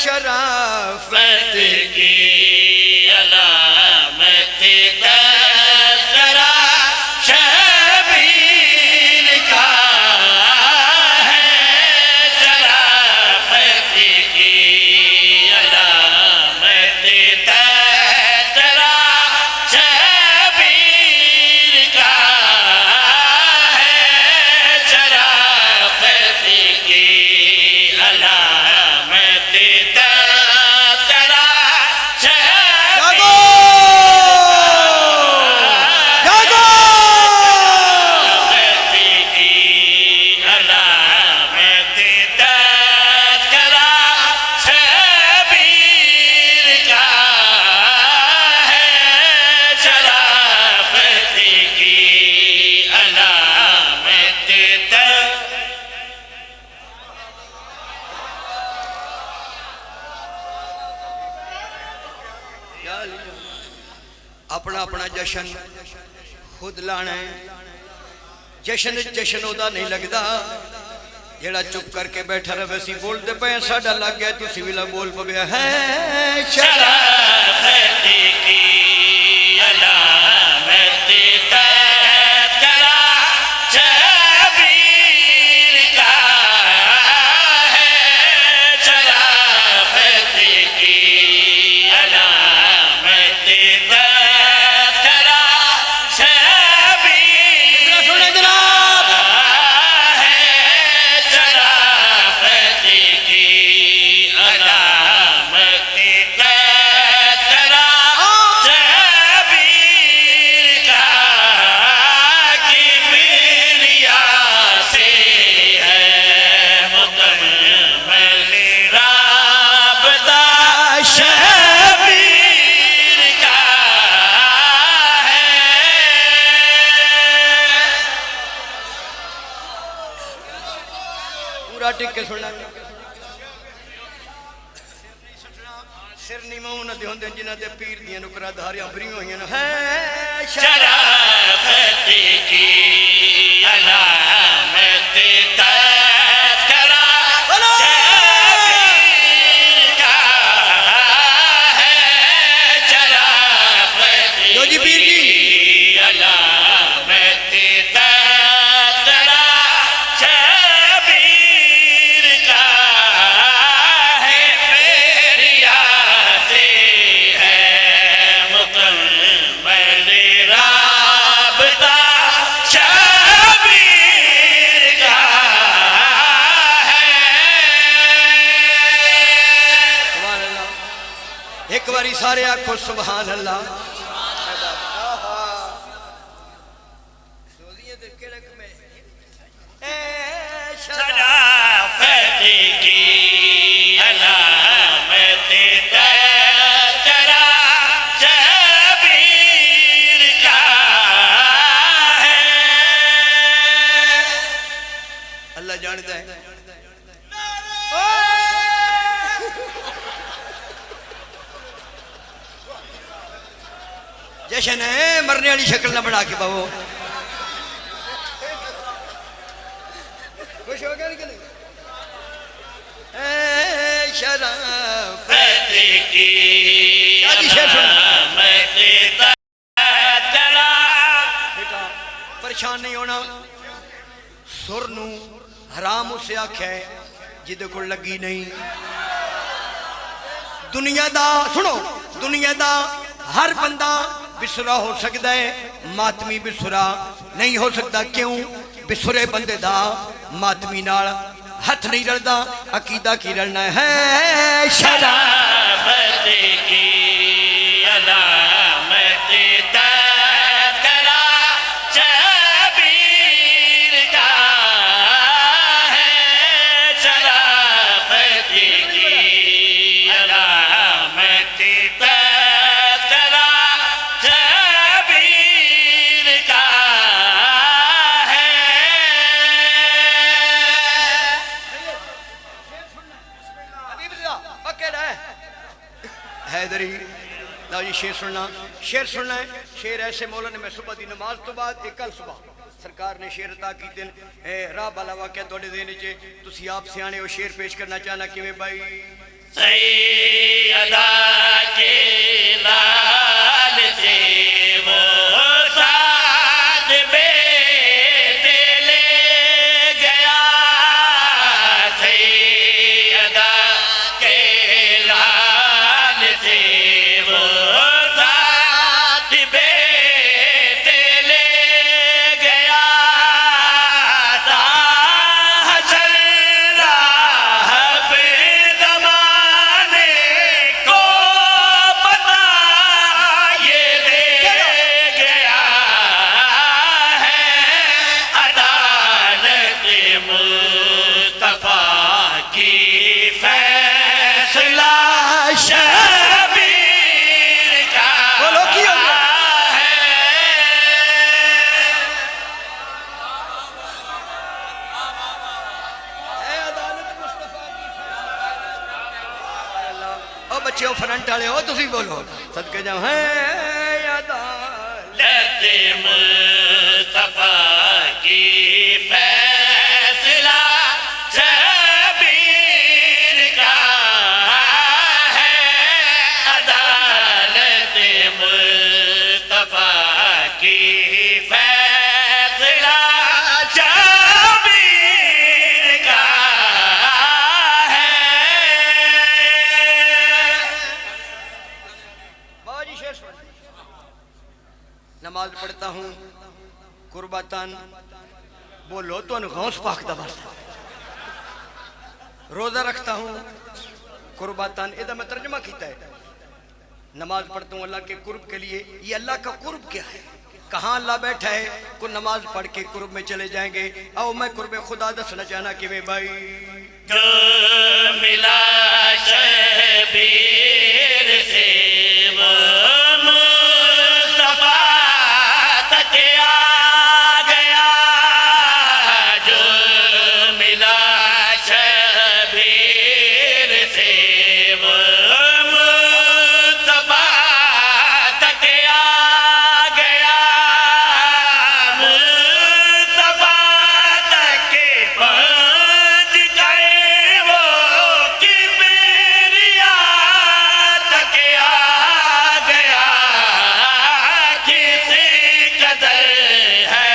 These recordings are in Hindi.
शराफत की अलामत जरा शबीर का है, शराफत की अलामत जरा शबीर का है, शराफत की अलामत जरा अपना अपना जशन खुद लाना है। जशन जशन ओदा नहीं लगता जेड़ा चुप करके बैठा रहे। सी बोलते पे साडा लग गया, तुसी भी बोल पवे है। शराफत की अलामत जरा शबीर का है, शराफत की अलामत टिक के सुनना। सिर नीमा उन्होंने होंगे जिन्होंने पीर दियां नुकरा धारियां भरी हुई है। शराफत की अलामत जरा शबीर का है, शराफत की पीर जी अलामत जरा शबीर का है, मेरिया से है मुकम्मल राबता शबीर का है। सुभान अल्लाह। एक बारी सारे आखो सुभान अल्लाह। शराफत की अलामत जरा शबीर का है। अल्लाह जानता है। जशन है, मरने वाली शक्ल ना बना के बाबू। खुश हो गया कि नहीं? शराफत की अलामत जरा। बेटा परेशान नहीं होना। सुर नू हराम उसे आख्या है जिदे को लगी नहीं। दुनिया दा सुनो, दुनिया दा हर बंदा बिसुरा हो सकता है, मातमी बिसुरा नहीं हो सकता। क्यों? बिसुरे बंदे दा मातमी नाल हथ नहीं रलता। अकीदा की रलना है। शराफत की अलामत जरा शबीर का है, शराफत की अलामत जरा शबीर का है। हैदरी लो जी शेर सुनना। शेर सुनना है। शेर ऐसे मौला ने मैं सुबह की नमाज तो बाद एक कल सुबह सरकार ने शेर अता किए। राह वाला वाक्य थोड़े दिन तुम आप सियाने हो। शेर पेश करना चाहना कि भाई सैयदा के लाल से वो साथ बेटे ले गया। सैयदा के लाल से वो साथ बेटे ले गया। ताहशर राह पे ज़माने को बता ये दे गया है। अदालत मुस्तफा की फैसला शबीर का बोलो की हो गया? है। ए अदालत मुस्तफा की ओ बच्चे फ्रंट वाले हो तुसी बोलो सदके जाओ है अदालत लते मुस्तफा की फैसला शबीर का है। अदालत मुस्तफा की फैसला शबीर का है। बाजी शेर सुन। नमाज पढ़ता हूँ कुर्बातन बोलो तो गौस पाक दा वास्ता। रोजा रखता हूँ कुर्बातन इधर मैं तर्जमा किया है। नमाज पढ़ता हूँ अल्लाह के कुर्ब के लिए। ये अल्लाह का कुर्ब क्या है? कहाँ अल्लाह बैठा है? को नमाज पढ़ के कुर्ब में चले जाएंगे। आओ मैं कुर्ब खुदा दसना चाहना कि वे भाई जो मिला शबीर से वो मुस्तफा तक आ गया। जो मिला शबीर से वो मुस्तफा तक आ गया। मुस्तफा तक पहुंच गए वो किबरिया तक आ गया। किसी कदर है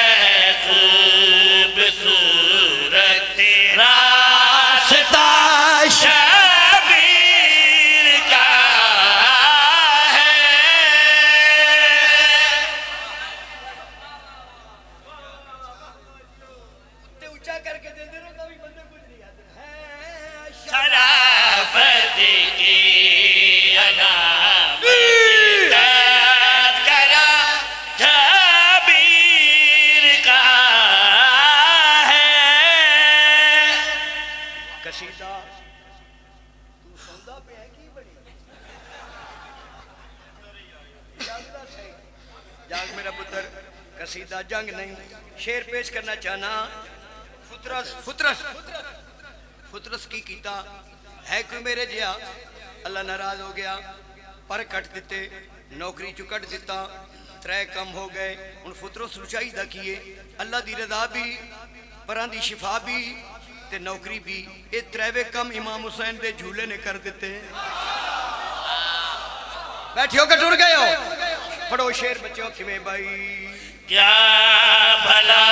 खूबसूरत रास्ता शबीर का है। ऊंचा करके दे दे रहा कभी बंदे कुछ नहीं आते हैं। शराफत की अलामत करा शबीर का है। कसीदा तू सौदा पे है की बड़ी जागदा सही। जाग मेरा पुत्र कसीदा जंग नहीं शेर पेश करना चाहना। फुतरस फुतरस फुतरस की कीता है कोई मेरे जिया अल्लाह नाराज हो गया पर कट दिते नौकरी चु कट दिता त्रै कम हो गए हुण फुतरस नूं चाहीदा कीए अल्लाह दी रज़ा भी परां दी शिफा भी ते नौकरी भी ये त्रेवे कम इमाम हुसैन दे झूले ने कर दिते। बैठियो कि टुर गए हो? पढ़ो शेर बच्चों किवें भाई क्या भला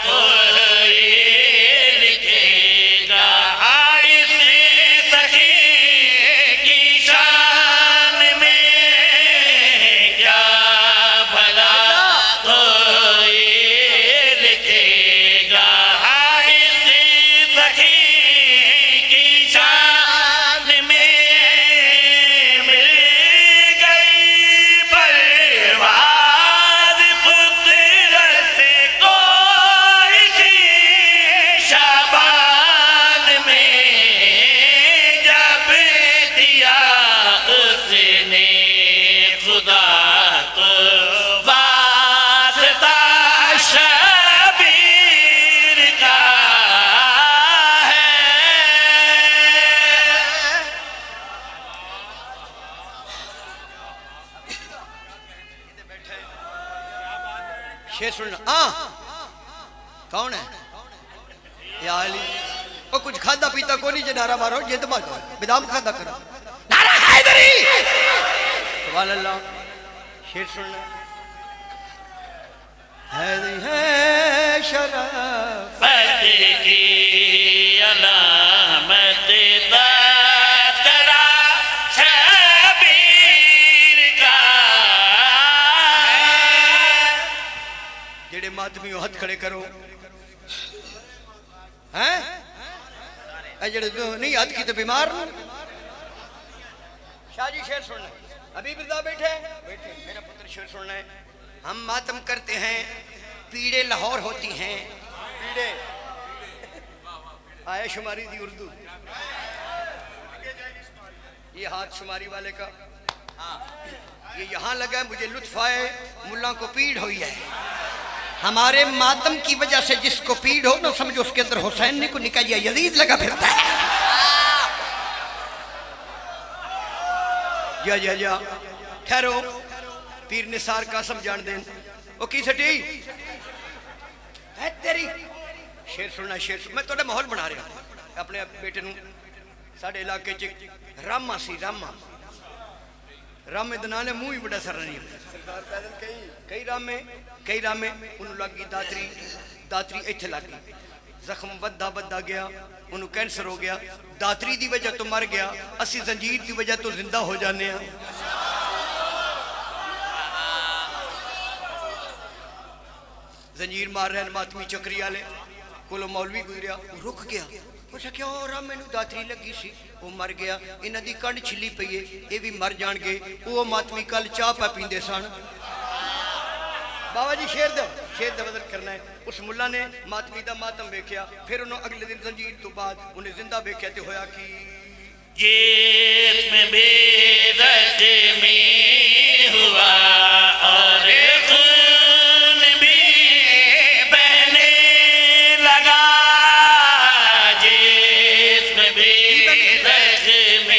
कोई लिखेगा इस सखी की शान में। क्या भला कोई लिखेगा इस सखी की शान में। मिल गई परवाज़ फुतरत को इसी शाबान में। जब दिया उसने खुदा को वास्ता शबीर का है। शेर सुनना। कौन है? या अली वो कुछ खादा पीता को नहीं, नारा मारो जिद मारो बेदाम खादा करो नारा हैदरी। सुभान अल्लाह। शेर सुनना। हैदरी है शरफ की अलामत तरा शबीर का जेड़े मातमी हथ खड़े करो हैं जेड़े नहीं हथ की तो बीमार। शाह जी शेर सुनना। अभी बिरदा बैठे बैठे मेरा पुत्र शेर सुनना है। हम मातम करते हैं पीड़े लाहौर होती हैं। पीड़े आया शुमारी दी उर्दू। ये हाथ शुमारी वाले का ये यहाँ लगा है, मुझे लुत्फ आए मुल्ला को पीड़ हुई है। हमारे मातम की वजह से जिसको पीड़ हो ना समझो उसके अंदर हुसैन को निकाल दिया यजीद लगा फिरता है। जा जा जा ठहरो पीर निसार कासम जान देन वो की सटी है तेरी। शेर सुनना शेर मैं थोड़ा माहौल बना रहा अपने बेटे नूं। साडे इलाके च रामा सी रामा रामे दा नाम है मुंह ही बड़ा सरनी सरकार पैदल कई रामे उन्होंने लग गई दातरी इत्थे लग गई जख्म बद्दा गया उन्होंने कैंसर हो गया दातरी की वजह तो मर गया असी जंजीर की वजह तो जिंदा हो जाने। जंजीर मार रहे मातमी चक्री वाले कोलो मौलवी गुजरिया रुक गया उसने क्या राम मैनू दातरी लगी सी वो मर गया इन्हां दी कंड छिली पई है ये भी मर जाणगे। वो मातमी कल चाह पा पींदे सन। बाबा जी शेर दो बदल करना है। उस मुल्ला ने मातमी दा मातम वेख्या फिर उन्होंने अगले दिन जंजीर तो बाद उन्हें जिंदा वेख्या तो होया कि जिस्म बेदर्द में हुआ और खून भी बहने लगा। जिस्म बेदर्द में